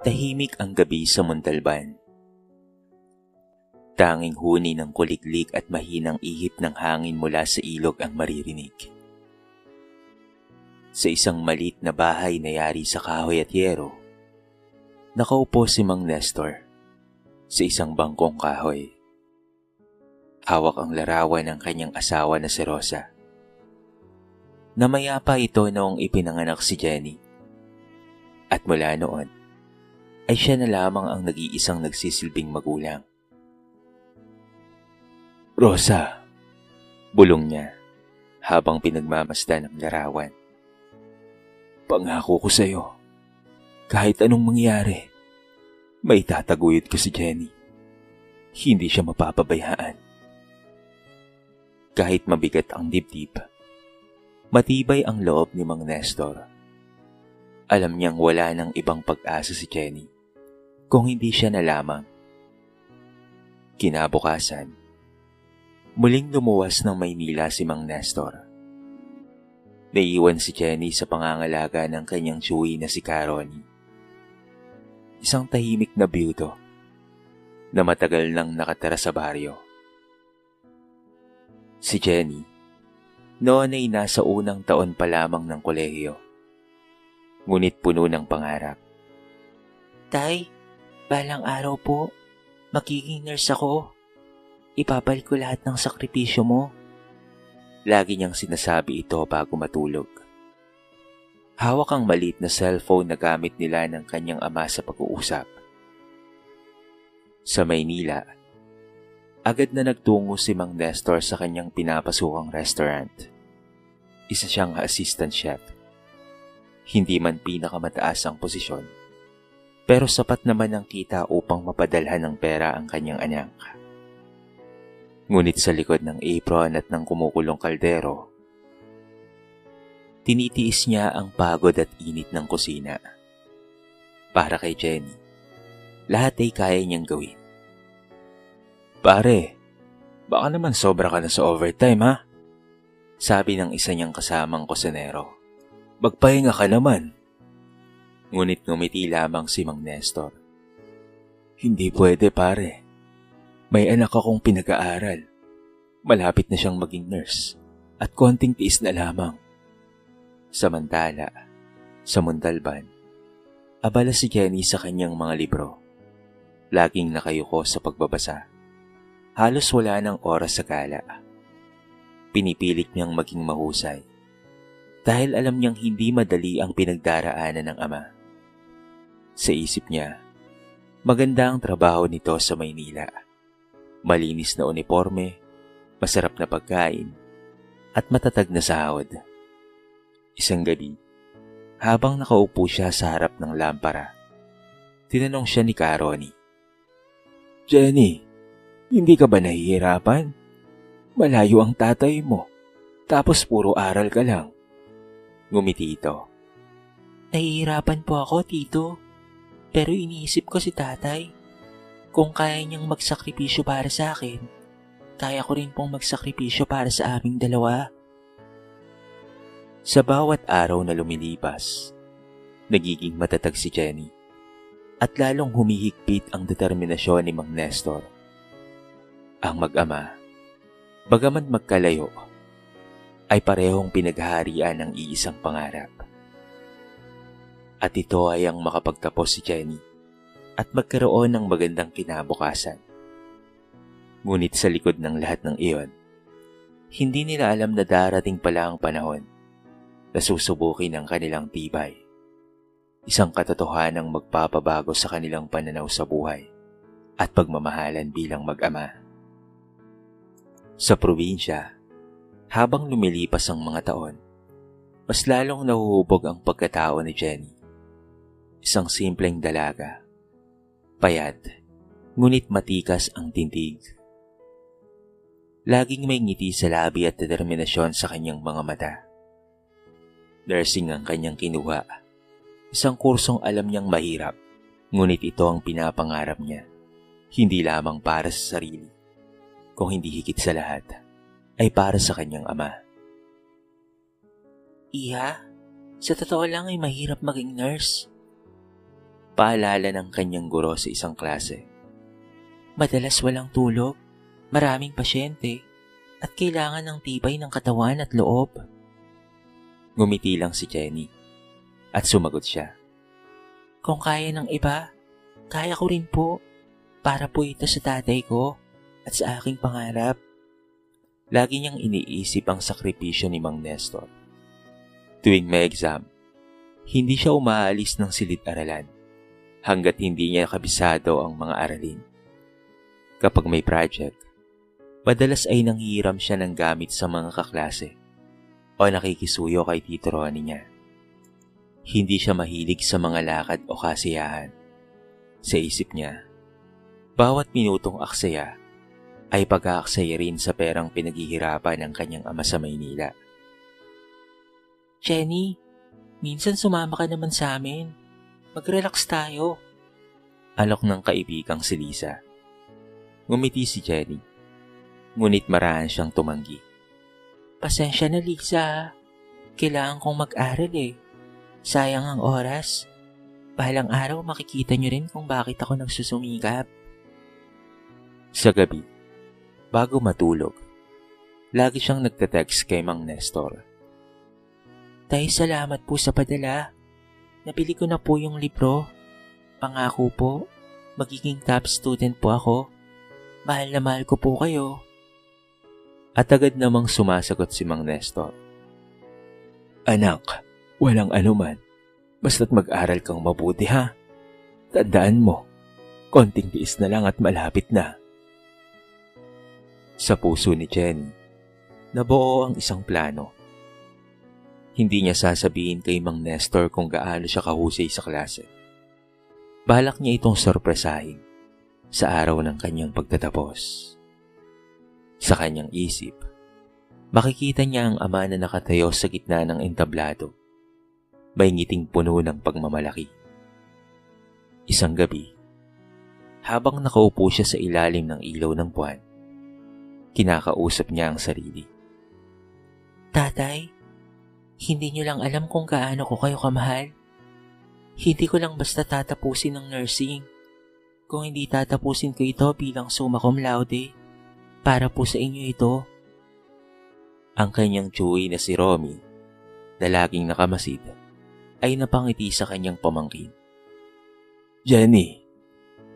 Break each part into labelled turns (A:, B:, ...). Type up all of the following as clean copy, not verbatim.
A: Tahimik ang gabi sa Montalban. Tanging huni ng kuliklik at mahinang ihip ng hangin mula sa ilog ang maririnig. Sa isang maliit na bahay na yari sa kahoy at yero, nakaupo si Mang Nestor sa isang bangkong kahoy. Hawak ang larawan ng kanyang asawa na si Rosa. Namayapa ito noong ipinanganak si Jenny. At mula noon, ay siya na lamang ang nag-iisang nagsisilbing magulang. Rosa, bulong niya habang pinagmamasdan ang larawan. Pangako ko sa'yo, kahit anong mangyari, may tataguyod ko si Jenny. Hindi siya mapapabayaan. Kahit mabigat ang dibdib, matibay ang loob ni Mang Nestor. Alam niyang wala ng ibang pag-asa si Jenny kung hindi siya na lamang. Kinabukasan, muling lumuwas ng Maynila si Mang Nestor. Naiiwan si Jenny sa pangangalaga ng kanyang tsuwi na si Caroni. Isang tahimik na biyudo na matagal nang nakatira sa baryo. Si Jenny, noon ay nasa unang taon pa lamang ng kolehiyo. Ngunit puno ng pangarap. Tay, balang araw po, magiging nurse ako. Ibabalik ko lahat ng sakripisyo mo. Lagi niyang sinasabi ito bago matulog. Hawak ang maliit na cellphone na gamit nila ng kanyang ama sa pag-uusap. Sa Maynila, agad na nagtungo si Mang Nestor sa kanyang pinapasukang restaurant. Isa siyang assistant chef. Hindi man pinakamataas ang posisyon, pero sapat naman ang kita upang mapadalhan ng pera ang kanyang anak. Ngunit sa likod ng apron at ng kumukulong kaldero, tinitiis niya ang pagod at init ng kusina. Para kay Jenny, lahat ay kaya niyang gawin. Pare, baka naman sobra ka na sa overtime ha? Sabi ng isa niyang kasamang kusinero. Magpahinga ka naman. Ngunit ngumiti lamang si Mang Nestor. Hindi pwede pare. May anak akong pinag-aaral. Malapit na siyang maging nurse at konting tiis na lamang. Samantala, sa Montalban, abala si Jenny sa kanyang mga libro. Laging nakayuko sa pagbabasa. Halos wala ng oras sa gala. Pinipilit niyang maging mahusay dahil alam niyang hindi madali ang pinagdaraanan ng ama. Sa isip niya, maganda ang trabaho nito sa Maynila. Malinis na uniforme, masarap na pagkain, at matatag na sahod. Isang gabi, habang nakaupo siya sa harap ng lampara, tinanong siya ni Caroni. Jenny, hindi ka ba nahihirapan? Malayo ang tatay mo, tapos puro aral ka lang. Ngumiti ito. Nahihirapan po ako, tito. Pero iniisip ko si tatay. Kung kaya niyang magsakripisyo para sa akin, kaya ko rin pong magsakripisyo para sa aming dalawa. Sa bawat araw na lumilipas, nagiging matatag si Jenny at lalong humihigpit ang determinasyon ni Mang Nestor. Ang mag-ama, bagaman magkalayo, ay parehong pinaghaharian ng iisang pangarap. At ito ay ang makapagtapos si Jenny at magkaroon ng magandang kinabukasan. Ngunit sa likod ng lahat ng iyon, hindi nila alam na darating pala ang panahon na susubukin ang kanilang tibay. Isang katotohanang magpapabago sa kanilang pananaw sa buhay at pagmamahalan bilang mag-ama. Sa probinsya, habang lumilipas ang mga taon, mas lalong nahuhubog ang pagkatao ni Jenny. Isang simpleng dalaga, payat, ngunit matikas ang tindig. Laging may ngiti sa labi at determinasyon sa kanyang mga mata. Nursing ang kanyang kinuha, isang kursong alam niyang mahirap, ngunit ito ang pinapangarap niya, hindi lamang para sa sarili, kung hindi higit sa lahat, ay para sa kanyang ama. Iha, sa totoo lang ay mahirap maging nurse. Paalala ng kanyang guro sa isang klase. Madalas walang tulog, maraming pasyente, at kailangan ng tibay ng katawan at loob. Ngumiti lang si Jenny at sumagot siya. Kung kaya ng iba, kaya ko rin po. Para po ito sa tatay ko at sa aking pangarap. Lagi niyang iniisip ang sakripisyo ni Mang Nestor. Tuwing may exam, hindi siya umaalis ng silid-aralan hanggat hindi niya kabisado ang mga aralin. Kapag may project, madalas ay nanghihiram siya ng gamit sa mga kaklase o nakikisuyo kay Tito Ronnie niya. Hindi siya mahilig sa mga lakad o kasiyahan. Sa isip niya, bawat minutong aksaya ay pag-aaksaya rin sa perang pinaghihirapan ng kanyang ama sa Maynila. Jenny, minsan sumama ka naman sa amin. Mag-relax tayo. Alok ng kaibigang si Lisa. Ngumiti si Jenny, ngunit marahan siyang tumanggi. Pasensya na Lisa, kailangan kong mag-aral Sayang ang oras. Bahalang araw makikita niyo rin kung bakit ako nagsusumikap. Sa gabi, bago matulog, lagi siyang nagte-text kay Mang Nestor. Tay, salamat po sa padala. Nabili ko na po yung libro. Pangako po, magiging top student po ako. Mahal na mahal ko po kayo. At agad namang sumasagot si Mang Nestor. Anak, walang anuman. Basta't mag-aral kang mabuti ha. Tandaan mo, konting tiis na lang at malapit na. Sa puso ni Jenny, nabuo ang isang plano. Hindi niya sasabihin kay Mang Nestor kung gaano siya kahusay sa klase. Balak niya itong sorpresahin sa araw ng kanyang pagtatapos. Sa kanyang isip, makikita niya ang ama na nakatayo sa gitna ng entablado. May ngiting puno ng pagmamalaki. Isang gabi, habang nakaupo siya sa ilalim ng ilaw ng buwan, kinakausap niya ang sarili. Tatay, hindi niyo lang alam kung gaano ko kayo kamahal. Hindi ko lang basta tatapusin ng nursing. Kung hindi tatapusin ko ito bilang summa cum laude, para po sa inyo ito. Ang kanyang tsuwi na si Romy, na laging nakamasid, ay napangiti sa kanyang pamangkin. Jenny,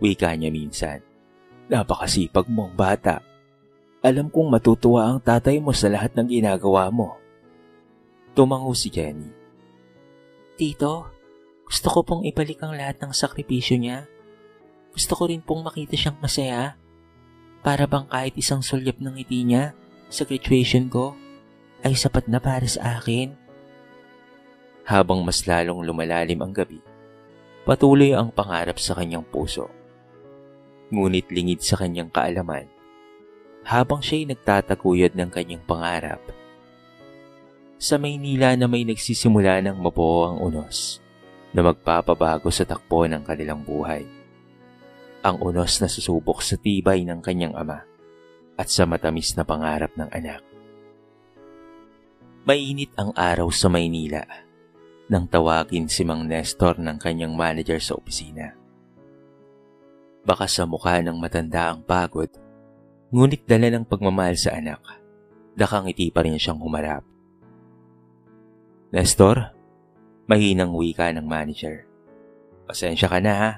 A: wika niya minsan, napakasipag mong bata. Alam kong matutuwa ang tatay mo sa lahat ng ginagawa mo. Tumango si Jenny. Tito, gusto ko pong ibalik ang lahat ng sakripisyo niya. Gusto ko rin pong makita siyang masaya. Para bang kahit isang sulyap ng ngiti niya sa graduation ko ay sapat na para sa akin. Habang mas lalong lumalalim ang gabi, patuloy ang pangarap sa kanyang puso. Ngunit lingid sa kanyang kaalaman, habang siya'y nagtataguyod ng kanyang pangarap. Sa Maynila na may nagsisimula ng mabuo ang unos na magpapabago sa takbo ng kanilang buhay. Ang unos na susubok sa tibay ng kanyang ama at sa matamis na pangarap ng anak. Mainit ang araw sa Maynila nang tawagin si Mang Nestor ng kanyang manager sa opisina. Baka sa mukha ng matanda ang pagod, ngunit dala ng pagmamahal sa anak, nakangiti pa rin siyang humarap. Nestor, mahinang wika ng manager. Pasensya ka na ha,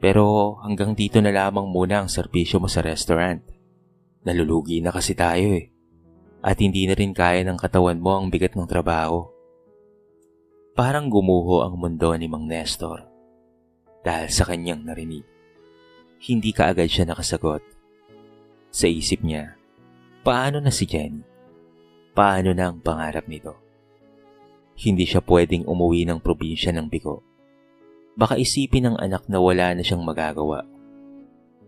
A: pero hanggang dito na lamang muna ang serbisyo mo sa restaurant. Nalulugi na kasi tayo at hindi na rin kaya ng katawan mo ang bigat ng trabaho. Parang gumuho ang mundo ni Mang Nestor dahil sa kanyang narinig. Hindi kaagad siya nakasagot. Sa isip niya, paano na si Jenny? Paano na ang pangarap nito? Hindi siya pwedeng umuwi ng probinsya ng Bigo. Baka isipin ng anak na wala na siyang magagawa.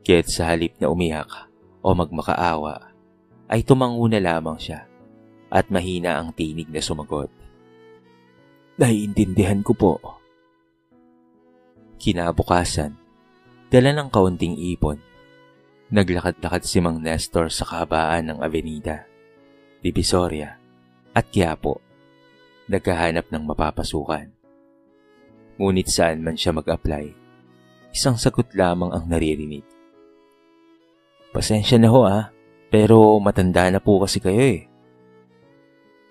A: Kaya't sa halip na umiyak o magmakaawa, ay tumango na lamang siya at mahina ang tinig na sumagot. Naiintindihan ko po. Kinabukasan, dala ng kaunting ipon, naglakad-lakad si Mang Nestor sa kahabaan ng Avenida, Divisoria at Quiapo, naghahanap ng mapapasukan. Ngunit saan man siya mag-apply, Isang sagot lamang ang naririnig. Pasensya na ho pero matanda na po kasi kayo eh.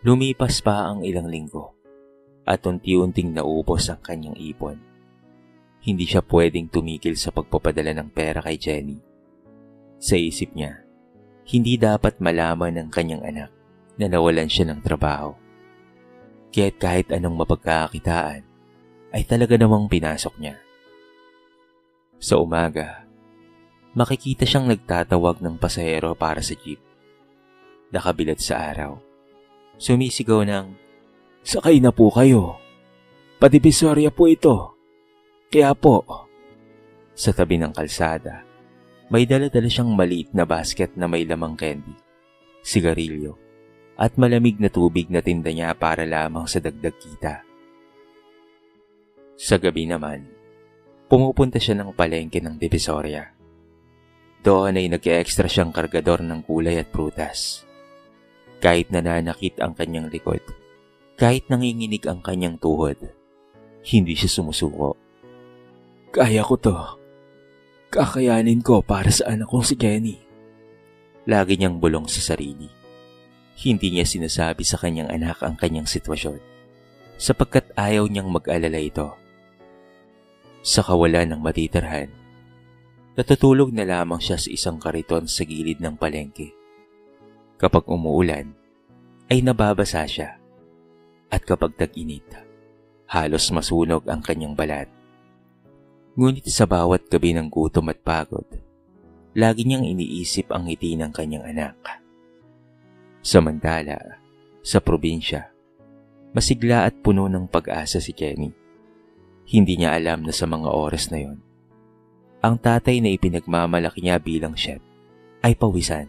A: Lumipas pa ang ilang linggo at unti-unting naubos ang kanyang ipon. Hindi siya pwedeng tumigil sa pagpapadala ng pera kay Jenny. Sa isip niya, hindi dapat malaman ng kanyang anak na nawalan siya ng trabaho. Kaya't kahit anong mapagkakakitaan, ay talaga namang pinasok niya. Sa umaga, makikita siyang nagtatawag ng pasahero para sa jeep. Nakabilad sa araw. Sumisigaw ng, "Sakay na po kayo. Padivisoria po ito. Kaya po." Sa tabi ng kalsada, may dala-dala siyang maliit na basket na may lamang candy, sigarilyo, at malamig na tubig na tinda niya para lamang sa dagdag kita. Sa gabi naman, pumupunta siya ng palengke ng Divisoria. Doon ay nag-extra siyang kargador ng gulay at prutas. Kahit nananakit ang kanyang likod, kahit nanginginig ang kanyang tuhod, hindi siya sumusuko. "Kaya ko to. Kakayanin ko para sa anak kong si Jenny." Lagi niyang bulong sa sarili. Hindi niya sinasabi sa kanyang anak ang kanyang sitwasyon, sapagkat ayaw niyang mag-alala ito. Sa kawalan ng matitirhan, natutulog na lamang siya sa isang kariton sa gilid ng palengke. Kapag umuulan, ay nababasa siya. At kapag tag-init, halos masunog ang kanyang balat. Ngunit sa bawat gabi ng gutom at pagod, lagi niyang iniisip ang ngiti ng kanyang anak. Samantala, sa probinsya, masigla at puno ng pag-asa si Jenny. Hindi niya alam na sa mga oras na yon, ang tatay na ipinagmamalaki niya bilang chef ay pawisan,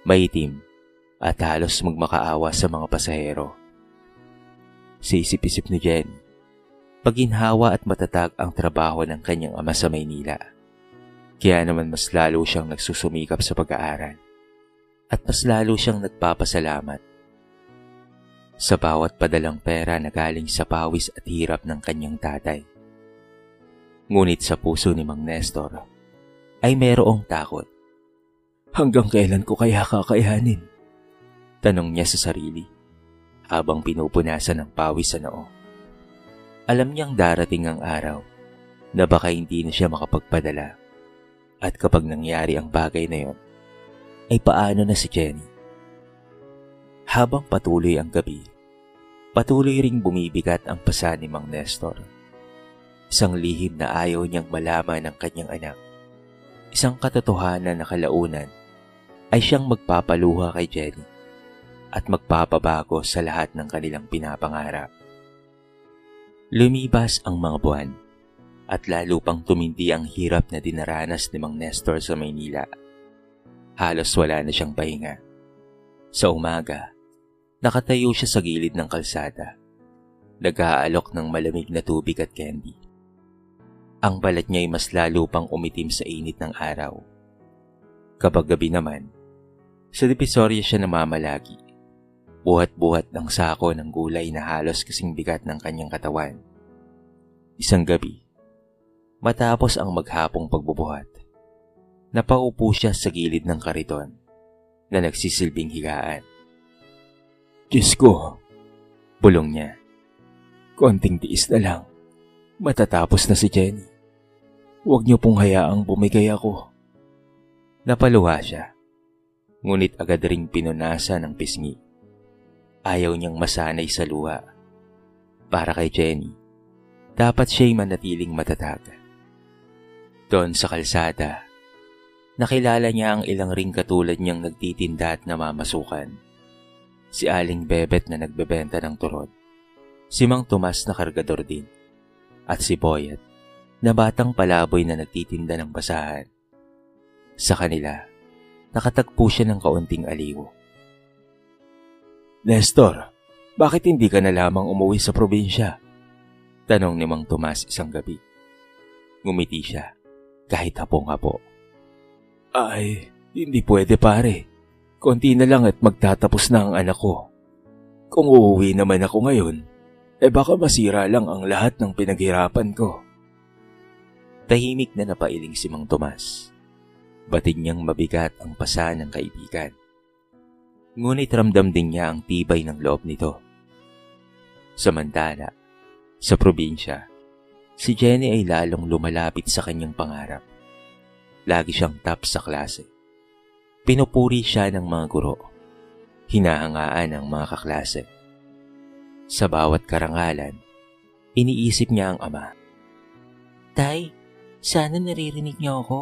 A: maitim, at halos magmakaawa sa mga pasahero. Sa isip-isip ni Jenny, paginhawa at matatag ang trabaho ng kanyang ama sa Maynila. Kaya naman mas lalo siyang nagsusumikap sa pag-aaral at mas lalo siyang nagpapasalamat sa bawat padalang pera na galing sa pawis at hirap ng kanyang tatay. Ngunit sa puso ni Mang Nestor ay mayroong takot. Hanggang kailan ko kaya kakayanin? Tanong niya sa sarili habang pinupunasan ng pawis sa noo. Alam niyang darating ang araw na baka hindi na siya makapagpadala. At kapag nangyari ang bagay na yon, ay paano na si Jenny? Habang patuloy ang gabi, patuloy ring bumibigat ang pasa ni Mang Nestor. Isang lihim na ayaw niyang malaman ng kanyang anak. Isang katotohanan na kalaunan ay siyang magpapaluha kay Jenny at magpapabago sa lahat ng kanilang pinapangarap. Lumibas ang mga buwan at lalo pang tumindi ang hirap na dinaranas ni Mang Nestor sa Maynila. Halos wala na siyang pahinga. Sa umaga, nakatayo siya sa gilid ng kalsada, nag-aalok ng malamig na tubig at candy. Ang balat niya ay mas lalo pang umitim sa init ng araw. Kapag gabi naman, sa Divisoria siya namamalagi, buhat-buhat ng sako ng gulay na halos kasing bigat ng kanyang katawan. Isang gabi, matapos ang maghapong pagbubuhat, napaupo siya sa gilid ng kariton na nagsisilbing higaan. "Diyos ko," bulong niya. "Konting tiis na lang. Matatapos na si Jenny. Huwag niyo pong hayaang bumigay ako." Napaluha siya, ngunit agad ring pinunasan ng pisngi. Ayaw niyang masanay sa luha. Para kay Jenny, dapat siya'y manatiling matatag. Doon sa kalsada, nakilala niya ang ilang ring katulad niyang nagtitinda at namamasukan. Si Aling Bebet na nagbebenta ng turod, si Mang Tomas na kargador din, at si Boyet na batang palaboy na nagtitinda ng basahan. Sa kanila, nakatagpo siya ng kaunting aliw. "Nestor, bakit hindi ka na lamang umuwi sa probinsya?" tanong ni Mang Tomas isang gabi. Ngumiti siya, kahit hapong-hapo. "Ay, hindi pwede pare. Konti na lang at magtatapos na ang anak ko. Kung uuwi naman ako ngayon, baka masira lang ang lahat ng pinaghirapan ko." Tahimik na napailing si Mang Tomas. Batid niyang mabigat ang pasa ng kaibigan. Ngunit ramdam din niya ang tibay ng loob nito. Samantala, sa probinsya, si Jenny ay lalong lumalapit sa kanyang pangarap. Lagi siyang top sa klase. Pinupuri siya ng mga guro. Hinahangaan ang mga kaklase. Sa bawat karangalan, iniisip niya ang ama.
B: Tay, sana naririnig niyo ako.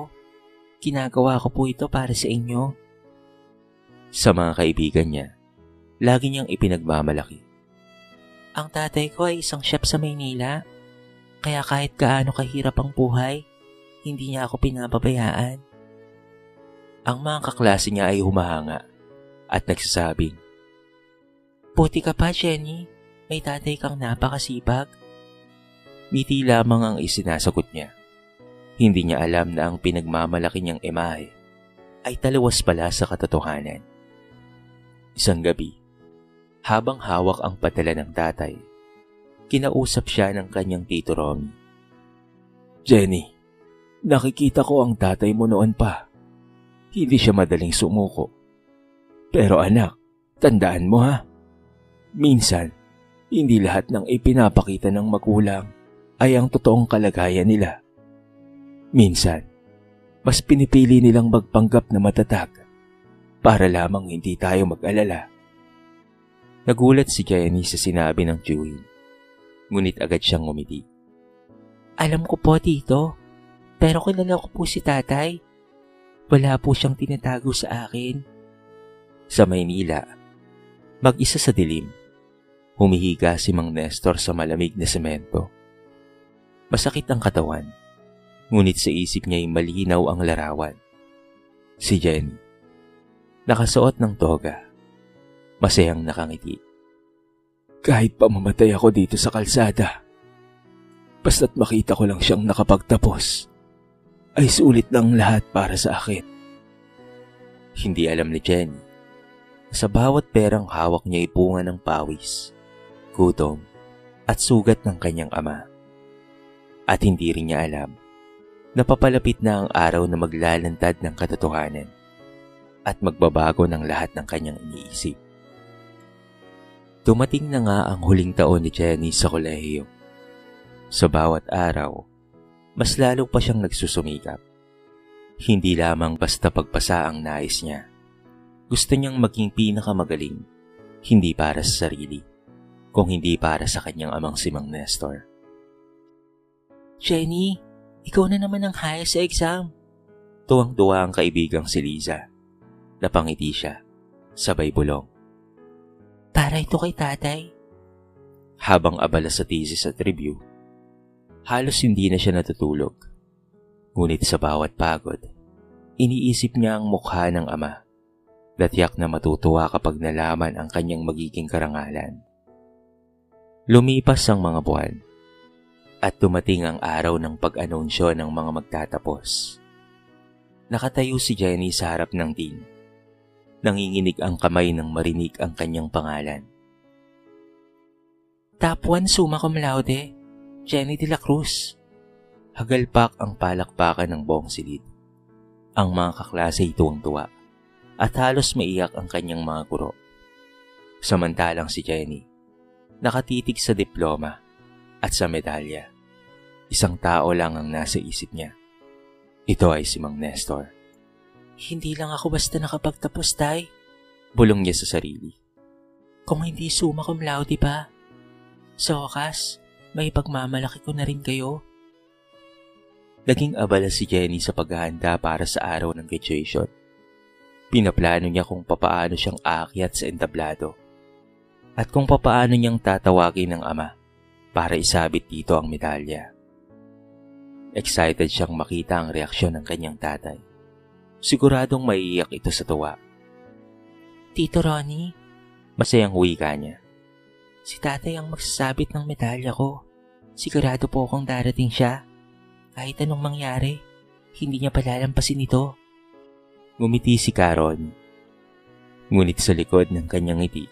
B: Ginagawa ko po ito para sa inyo.
A: Sa mga kaibigan niya, lagi niyang ipinagmamalaki.
B: Ang tatay ko ay isang chef sa Maynila. Kaya kahit gaano kahirap ang buhay, hindi niya ako pinapabayaan.
A: Ang mga kaklase niya ay humahanga at nagsasabing,
B: Buti ka pa, Jenny. May tatay kang napakasipag.
A: Ngiti lamang ang isinasagot niya. Hindi niya alam na ang pinagmamalaki niyang imahe ay taliwas pala sa katotohanan. Isang gabi, habang hawak ang patala ng tatay, kinausap siya ng kanyang tito Romy. Jenny, nakikita ko ang tatay mo noon pa. Hindi siya madaling sumuko. Pero anak, tandaan mo ha. Minsan, hindi lahat ng ipinapakita ng magulang ay ang totoong kalagayan nila. Minsan, mas pinipili nilang magpanggap na matatag para lamang hindi tayo mag-alala. Nagulat si Jenny sa sinabi ng chewing, ngunit agad siyang ngumiti.
B: Alam ko po, tito. Pero kilala ko po si tatay. Wala po siyang tinatago sa akin.
A: Sa Maynila, mag-isa sa dilim, humihiga si Mang Nestor sa malamig na semento. Masakit ang katawan, ngunit sa isip niya ay malinaw ang larawan. Si Jenny, nakasuot ng toga, masayang nakangiti. Kahit pa mamatay ako dito sa kalsada, basta't makita ko lang siyang nakapagtapos, ay sulit ng lahat para sa akin. Hindi alam ni Jenny, sa bawat perang hawak niya ay bunga ng pawis, gutom, at sugat ng kanyang ama. At hindi rin niya alam na papalapit na ang araw na maglalantad ng katotohanan at magbabago ng lahat ng kanyang iniisip. Dumating na nga ang huling taon ni Jenny sa kolehiyo. Sa bawat araw, mas lalo pa siyang nagsusumikap. Hindi lamang basta pagpasa ang nais niya. Gusto niyang maging pinakamagaling, hindi para sa sarili, kung hindi para sa kanyang amang si Mang Nestor.
B: Jenny, ikaw na naman ang highest sa exam.
A: Tuwang-tuwa ang kaibigang si Liza. Napangiti siya, sabay bulong.
B: Para ito kay tatay.
A: Habang abala sa thesis at review, halos hindi na siya natutulog. Ngunit sa bawat pagod, iniisip niya ang mukha ng ama. Datyak na matutuwa kapag nalaman ang kanyang magiging karangalan. Lumipas ang mga buwan, at dumating ang araw ng pag-anunsyo ng mga magtatapos. Nakatayo si Jenny sa harap ng dean. Nanginginig ang kamay nang marinig ang kanyang pangalan.
B: Top 1 summa cum laude, Jenny de la Cruz.
A: Hagalpak ang palakpakan ng buong silid. Ang mga kaklase ay tuwang-tuwa at halos maiyak ang kanyang mga guro. Samantalang si Jenny, nakatitig sa diploma at sa medalya. Isang tao lang ang nasa isip niya. Ito ay si Mang Nestor.
B: Hindi lang ako basta nakapagtapos, tay.
A: Bulong niya sa sarili.
B: Kung hindi summa cum laude pa, sa wakas, may pagmamalaki ko na rin kayo.
A: Naging abala si Jenny sa paghahanda para sa araw ng graduation. Pinaplano niya kung papaano siyang aakyat sa entablado at kung papaano niyang tatawagin ng ama para isabit dito ang medalya. Excited siyang makita ang reaksyon ng kanyang tatay. Siguradong maiiyak ito sa tuwa.
B: Tito Ronnie,
A: masayang wika niya.
B: Si tatay ang magsasabit ng medalya ko. Sigurado po akong darating siya. Kahit anong mangyari, hindi niya palalampasin ito.
A: Ngumiti si Caron. Ngunit sa likod ng kanyang ngiti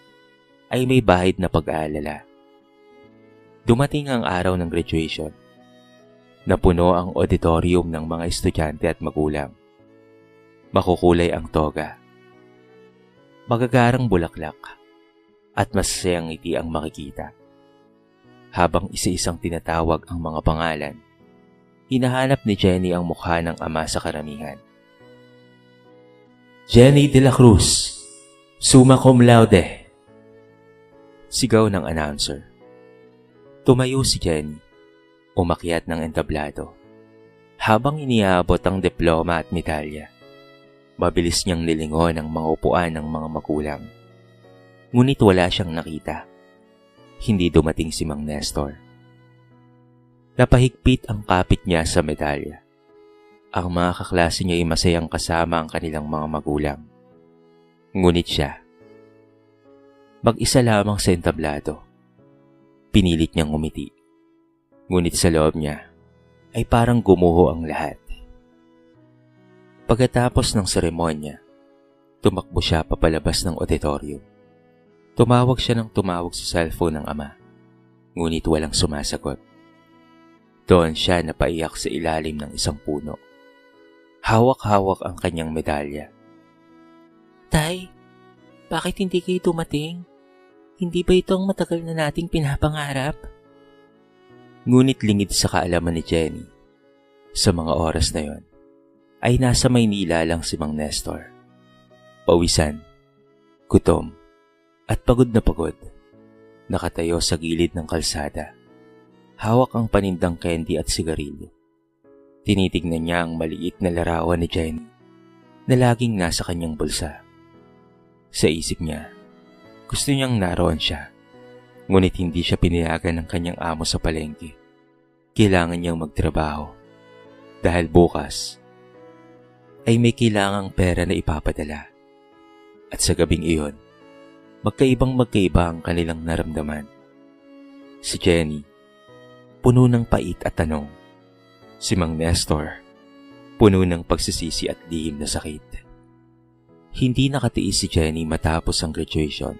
A: ay may bahid na pag-aalala. Dumating ang araw ng graduation. Napuno ang auditorium ng mga estudyante at magulang. Makukulay ang toga. Magagarang bulaklak at masasayang ngiti ang makikita. Habang isa-isang tinatawag ang mga pangalan, hinahanap ni Jenny ang mukha ng ama sa karamihan. Jenny de la Cruz, summa cum laude. Sigaw ng announcer. Tumayo si Jenny, umakyat ng entablado. Habang iniabot ang diploma at medalya, mabilis niyang nilingon ang mga upuan ng mga magulang. Ngunit wala siyang nakita. Hindi dumating si Mang Nestor. Napahigpit ang kapit niya sa medalya. Ang mga kaklase niya ay masayang kasama ang kanilang mga magulang. Ngunit siya, mag-isa lamang sa entablado. Pinilit niyang umiti. Ngunit sa loob niya ay parang gumuho ang lahat. Pagkatapos ng seremonya, tumakbo siya papalabas ng auditorium. Tumawag siya ng tumawag sa cellphone ng ama, ngunit walang sumasagot. Doon siya napaiyak sa ilalim ng isang puno. Hawak-hawak ang kanyang medalya.
B: Tay, bakit hindi kayo dumating? Hindi ba ito ang matagal na nating pinapangarap?
A: Ngunit lingid sa kaalaman ni Jenny, sa mga oras na yon, ay nasa Maynila lang si Mang Nestor. Pawisan, gutom, at pagod na pagod, nakatayo sa gilid ng kalsada. Hawak ang panindang candy at sigarilyo. Tinitignan niya ang maliit na larawan ni Jenny na laging nasa kanyang bulsa. Sa isip niya, gusto niyang naroon siya, ngunit hindi siya pinayagan ng kanyang amo sa palengke. Kailangan niyang magtrabaho dahil bukas ay may kailangang pera na ipapadala. At sa gabing iyon, magkaiba ang kanilang naramdaman. Si Jenny, puno ng pait at tanong. Si Mang Nestor, puno ng pagsisisi at lihim na sakit. Hindi nakatiis si Jenny matapos ang graduation.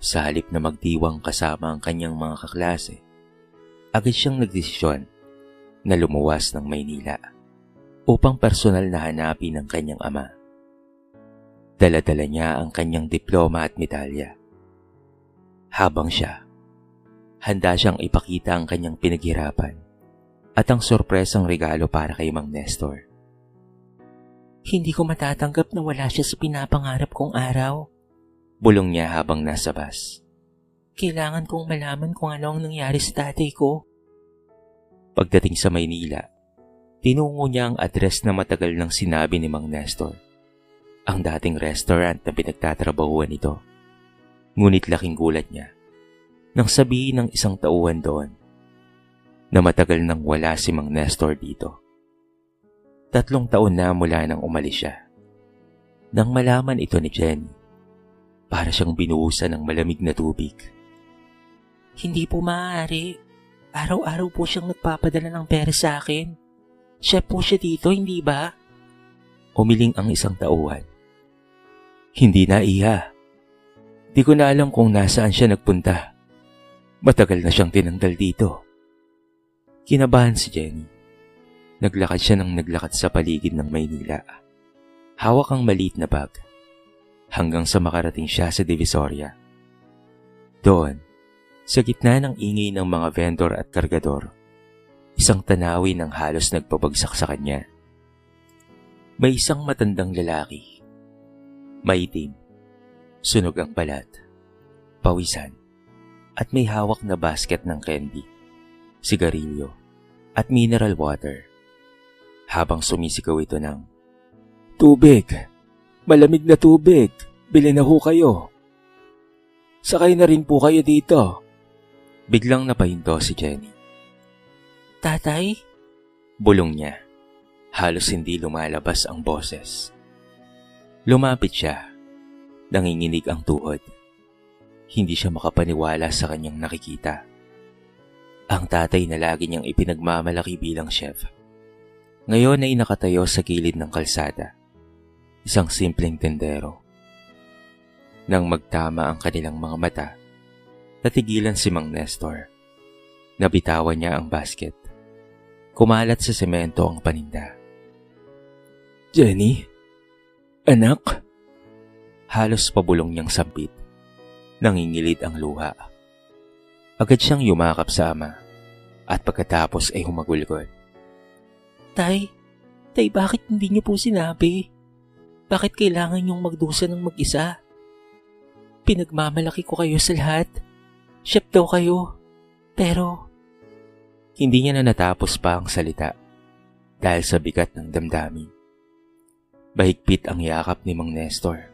A: Sa halip na magdiwang kasama ang kanyang mga kaklase, agad siyang nagdesisyon na lumuwas ng Maynila upang personal na hanapin ang kanyang ama. Dala-dala niya ang kanyang diploma at medalya. Habang siya, handa siyang ipakita ang kanyang pinaghirapan at ang sorpresang regalo para kay Mang Nestor.
B: Hindi ko matatanggap na wala siya sa pinapangarap kong araw.
A: Bulong niya habang nasa bus.
B: Kailangan kong malaman kung ano ang nangyari sa tatay ko.
A: Pagdating sa Maynila, tinungo niya ang address na matagal nang sinabi ni Mang Nestor. Ang dating restaurant na pinagtatrabahuan nito. Ngunit laking gulat niya nang sabihin ng isang tauhan doon na matagal nang wala si Mang Nestor dito. 3 taon na mula nang umalis siya. Nang malaman ito ni Jenny, para siyang binuhusan ng malamig na tubig.
B: Hindi po maaari. Araw-araw po siyang nagpapadala ng pera sa akin. Chef po siya dito, hindi ba?
A: Umiling ang isang tauhan. Hindi na, Iha. Di ko na alam kung nasaan siya nagpunta. Matagal na siyang tinanggal dito. Kinabahan si Jenny. Naglakad siya ng naglakad sa paligid ng Maynila. Hawak ang maliit na bag. Hanggang sa makarating siya sa Divisoria. Doon, sa gitna ng ingay ng mga vendor at kargador, isang tanawin ang halos nagpabagsak sa kanya. May isang matandang lalaki. Maitim, sunog ang balat, pawisan, at may hawak na basket ng candy, sigarilyo, at mineral water. Habang sumisigaw ito ng, "Tubig! Malamig na tubig! Bili na ho kayo! Sakay na rin po kayo dito!" Biglang napahinto si Jenny.
B: Tatay?
A: Bulong niya. Halos hindi lumalabas ang boses. Lumapit siya. Nanginginig ang tuhod. Hindi siya makapaniwala sa kanyang nakikita. Ang tatay na lagi niyang ipinagmamalaki bilang chef. Ngayon ay nakatayo sa gilid ng kalsada. Isang simpleng tendero. Nang magtama ang kanilang mga mata, natigilan si Mang Nestor. Nabitawan niya ang basket. Kumalat sa semento ang paninda. "Jenny? Anak?" Halos pabulong niyang sampit. Nangingilid ang luha. Agad siyang yumakap sa ama at pagkatapos ay humagulgol.
B: Tay, bakit hindi niyo po sinabi? Bakit kailangan niyong magdusa ng mag-isa? Pinagmamalaki ko kayo sa lahat. Chef daw kayo. Pero
A: hindi niya na natapos pa ang salita dahil sa bigat ng damdamin. Bahigpit ang yakap ni Mang Nestor.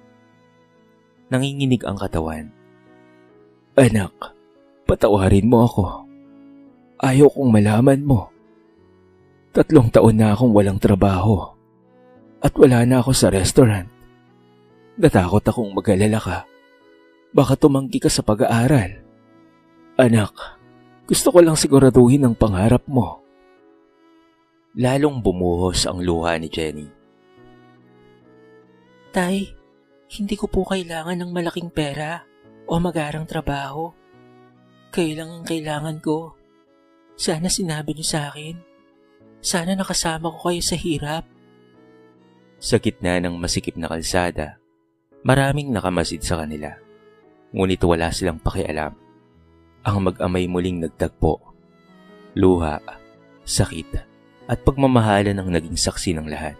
A: Nanginginig ang katawan. "Anak, patawarin mo ako. Ayaw kong malaman mo. 3 taon na akong walang trabaho at wala na ako sa restaurant. Natakot akong mag-alala ka. Baka tumanggi ka sa pag-aaral. Anak, gusto ko lang siguraduhin ang pangarap mo." Lalong bumuhos ang luha ni Jenny.
B: Tay, hindi ko po kailangan ng malaking pera o magarang trabaho. Kayo lang ang kailangan ko. Sana sinabi niyo sa akin. Sana nakasama ko kayo sa hirap.
A: Sa gitna ng masikip na kalsada, maraming nakamasid sa kanila. Ngunit wala silang pakialam. Ang mag-amay muling nagtagpo. Luha, sakit, at pagmamahalan ang naging saksi ng lahat.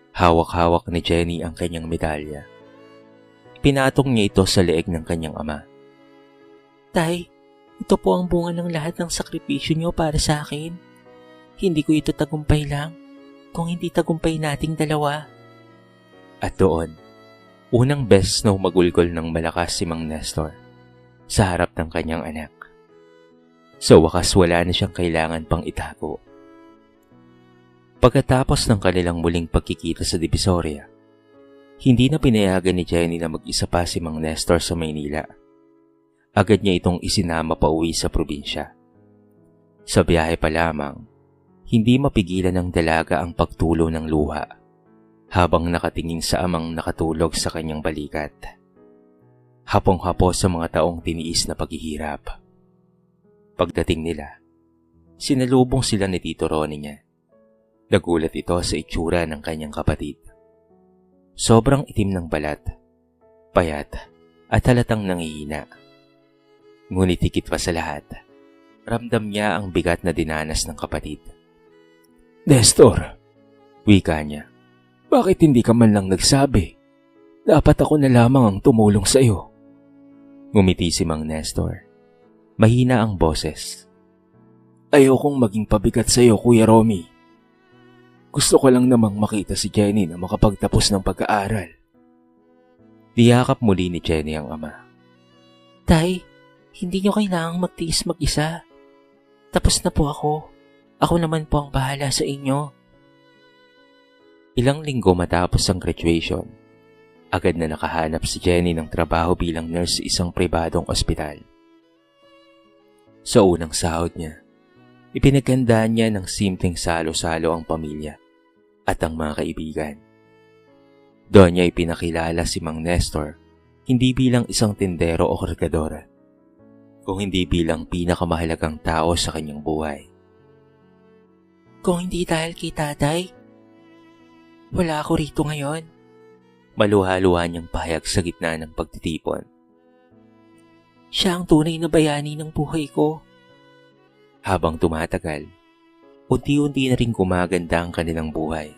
A: Hawak-hawak ni Jenny ang kanyang medalya. Pinatong niya ito sa leeg ng kanyang ama.
B: Tay, ito po ang bunga ng lahat ng sakripisyo niyo para sa akin. Hindi ko ito tagumpay lang, kung hindi tagumpay nating dalawa.
A: At doon, unang beses na humagulgol ng malakas si Mang Nestor sa harap ng kanyang anak. Sa wakas wala na siyang kailangan pang itago. Pagkatapos ng kanilang muling pagkikita sa Divisoria, hindi na pinayagan ni Jenny na mag-isa pa si Mang Nestor sa Maynila. Agad niya itong isinama pa uwi sa probinsya. Sa biyahe pa lamang, hindi mapigilan ng dalaga ang pagtulo ng luha habang nakatingin sa amang nakatulog sa kanyang balikat. Hapong-hapo sa mga taong tiniis na paghihirap. Pagdating nila, sinalubong sila ni Tito Ronnie niya. Nagulat ito sa itsura ng kanyang kapatid. Sobrang itim ng balat, payat at halatang nangihina. Ngunit higit pa sa lahat, ramdam niya ang bigat na dinanas ng kapatid. "Nestor," wika niya, "bakit hindi ka man lang nagsabi? Dapat ako na lamang ang tumulong sa iyo." Ngumiti si Mang Nestor. Mahina ang boses. "Ayokong maging pabigat sa iyo, Kuya Romy. Gusto ko lang namang makita si Jenny na makapagtapos ng pag-aaral." Niyakap muli ni Jenny ang ama.
B: Tay, hindi niyo kailangang magtiis mag-isa. Tapos na po ako. Ako naman po ang bahala sa inyo.
A: Ilang linggo matapos ang graduation, agad na nakahanap si Jenny ng trabaho bilang nurse sa isang pribadong ospital. Sa unang sahod niya, ipinaghandaan niya ng simpleng salo-salo ang pamilya at ang mga kaibigan. Doon niya ipinakilala si Mang Nestor hindi bilang isang tindero o kargador, kung hindi bilang pinakamahalagang tao sa kanyang buhay.
B: Kung hindi dahil kay tatay, wala ako rito ngayon.
A: Maluha-luha niyang pahayag sa gitna ng pagtitipon.
B: Siya ang tunay na bayani ng buhay ko.
A: Habang tumatagal, unti-unti na rin gumaganda ang kanilang buhay.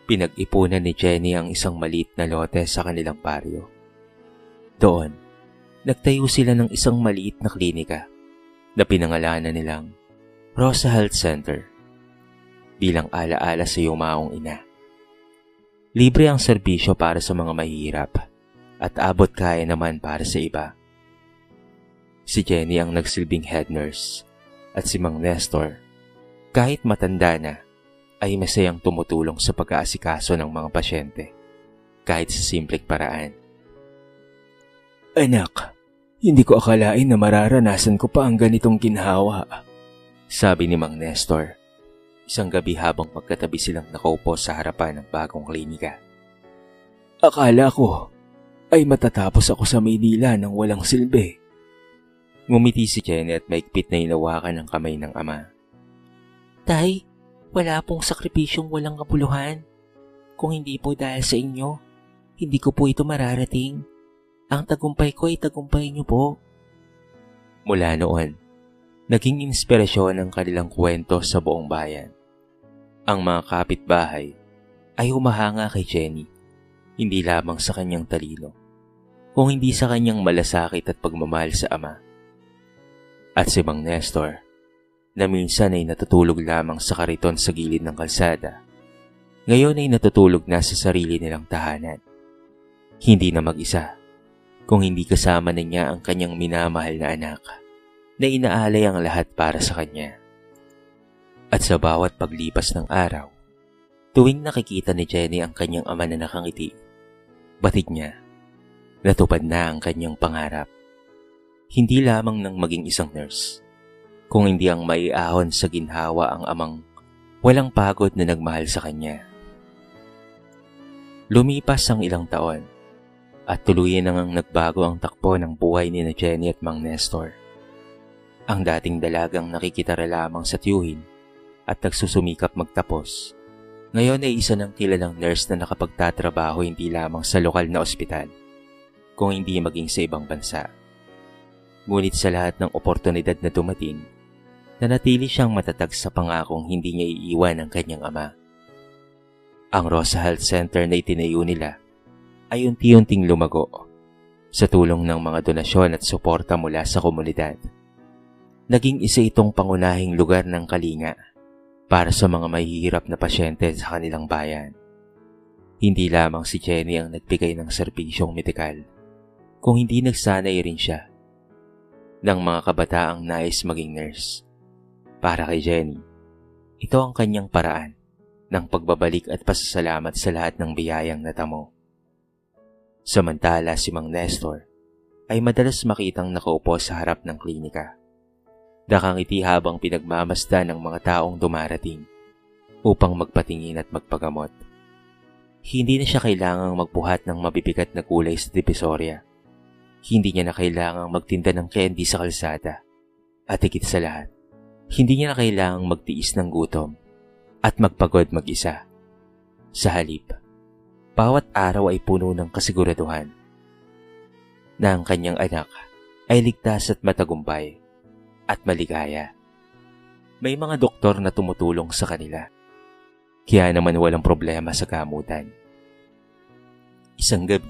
A: Pinag-ipunan ni Jenny ang isang maliit na lote sa kanilang baryo. Doon, nagtayo sila ng isang maliit na klinika na pinangalanan nilang Rosa Health Center bilang alaala sa yumaong ina. Libre ang serbisyo para sa mga mahihirap at abot kaya naman para sa iba. Si Jenny ang nagsilbing head nurse at si Mang Nestor, kahit matanda na, ay masayang tumutulong sa pag-aasikaso ng mga pasyente, kahit sa simpleng paraan. "Anak, hindi ko akalain na mararanasan ko pa ang ganitong ginhawa," sabi ni Mang Nestor, isang gabi habang magkatabi silang nakaupo sa harapan ng bagong klinika. "Akala ko ay matatapos ako sa Maynila nang walang silbi." Ngumiti si Jenny at maigpit na hinawakan ang kamay ng ama.
B: Tay, wala pong sakripisyong walang kabuluhan. Kung hindi po dahil sa inyo, hindi ko po ito mararating. Ang tagumpay ko ay tagumpay niyo po.
A: Mula noon, naging inspirasyon ang kanilang kwento sa buong bayan. Ang mga kapitbahay ay humahanga kay Jenny, hindi lamang sa kanyang talino, kung hindi sa kanyang malasakit at pagmamahal sa ama. At si Mang Nestor, na minsan ay natutulog lamang sa kariton sa gilid ng kalsada, ngayon ay natutulog na sa sarili nilang tahanan. Hindi na mag-isa, kung hindi kasama na niya ang kanyang minamahal na anak, na inaalay ang lahat para sa kanya. At sa bawat paglipas ng araw, tuwing nakikita ni Jenny ang kanyang ama na nakangiti, batid niya, natupad na ang kanyang pangarap. Hindi lamang ng maging isang nurse, kung hindi ang maiahon sa ginhawa ang amang walang pagod na nagmahal sa kanya. Lumipas ang ilang taon, at tuluyan nang nagbago ang takbo ng buhay ni Jenny at Mang Nestor. Ang dating dalagang nakikitara lamang sa tiyuhin at nagsusumikap magtapos, ngayon ay isa ng kilalang nurse na nakapagtatrabaho hindi lamang sa lokal na ospital, kung hindi maging sa ibang bansa. Ngunit sa lahat ng oportunidad na dumating, nanatili siyang matatag sa pangakong hindi niya iiwan ang kanyang ama. Ang Rosa Health Center na itinayo nila ay unti-unting lumago sa tulong ng mga donasyon at suporta mula sa komunidad. Naging isa itong pangunahing lugar ng kalinga para sa mga mahihirap na pasyente sa kanilang bayan. Hindi lamang si Jenny ang nagbigay ng serbisyong medikal, kung hindi nagsanay rin siya ng mga kabataang nais maging nurse. Para kay Jenny, ito ang kanyang paraan ng pagbabalik at pasasalamat sa lahat ng biyayang natamo. Samantala si Mang Nestor ay madalas makitang nakaupo sa harap ng klinika. Nakangiti habang pinagmamasdan ng mga taong dumarating upang magpatingin at magpagamot. Hindi na siya kailangang magbuhat ng mabibigat na gulay sa divisorya. Hindi niya na kailangang magtinda ng candy sa kalsada. At higit sa lahat, hindi niya na kailangang magtiis ng gutom at magpagod mag-isa. Sa halip, bawat araw ay puno ng kasiguraduhan na ang kanyang anak ay ligtas at matagumpay at maligaya. May mga doktor na tumutulong sa kanila, kaya naman walang problema sa gamutan. Isang gabi,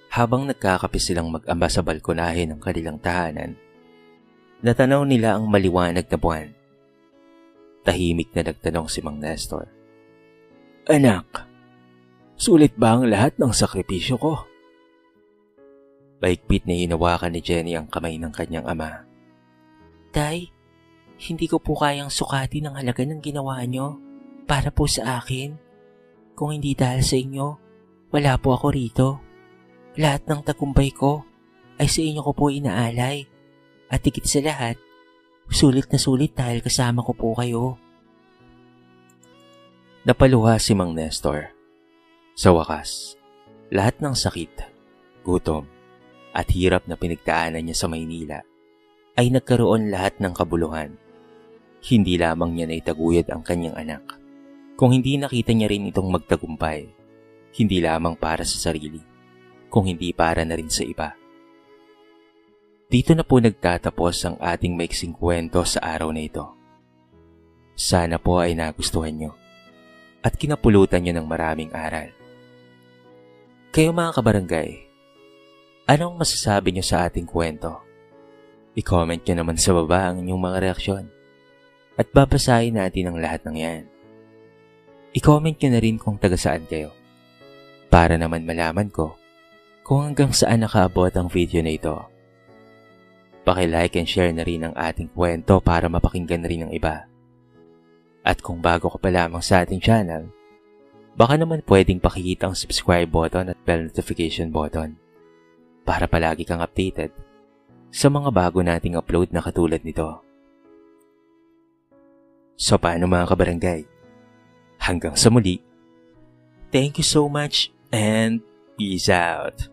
A: habang nagkakape silang mag-ama sa balkonahe ng kanilang tahanan, natanaw nila ang maliwanag na buwan. Tahimik na nagtanong si Mang Nestor, "Anak, sulit ba ang lahat ng sakripisyo ko?" Paigpit na hinawakan ni Jenny ang kamay ng kanyang ama.
B: Tay, hindi ko po kayang sukatin ang halaga ng ginawa niyo para po sa akin. Kung hindi dahil sa inyo, wala po ako rito. Lahat ng tagumpay ko ay sa inyo ko po inaalay. At higit sa lahat, sulit na sulit dahil kasama ko po kayo.
A: Napaluha si Mang Nestor. Sa wakas, lahat ng sakit, gutom, at hirap na pinagdaanan niya sa Maynila ay nagkaroon lahat ng kabuluhan. Hindi lamang niya naitaguyod ang kanyang anak, kung hindi nakita niya rin itong magtagumpay, hindi lamang para sa sarili, kung hindi para na rin sa iba. Dito na po nagtatapos ang ating maiksing kwento sa araw na ito. Sana po ay nagustuhan nyo at kinapulutan nyo ng maraming aral. Kayo mga kabarangay, anong masasabi nyo sa ating kwento? I-comment nyo naman sa baba ang inyong mga reaksyon at babasahin natin ang lahat ng yan. I-comment nyo na rin kung taga saan kayo para naman malaman ko kung hanggang saan nakaabot ang video na ito. Paki-like and share na rin ang ating kwento para mapakinggan na rin ng iba. At kung bago ka pa lamang sa ating channel, baka naman pwedeng pakihit ang subscribe button at bell notification button para palagi kang updated sa mga bago nating upload na katulad nito. So paano mga kabarangay? Hanggang sa muli. Thank you so much and peace out.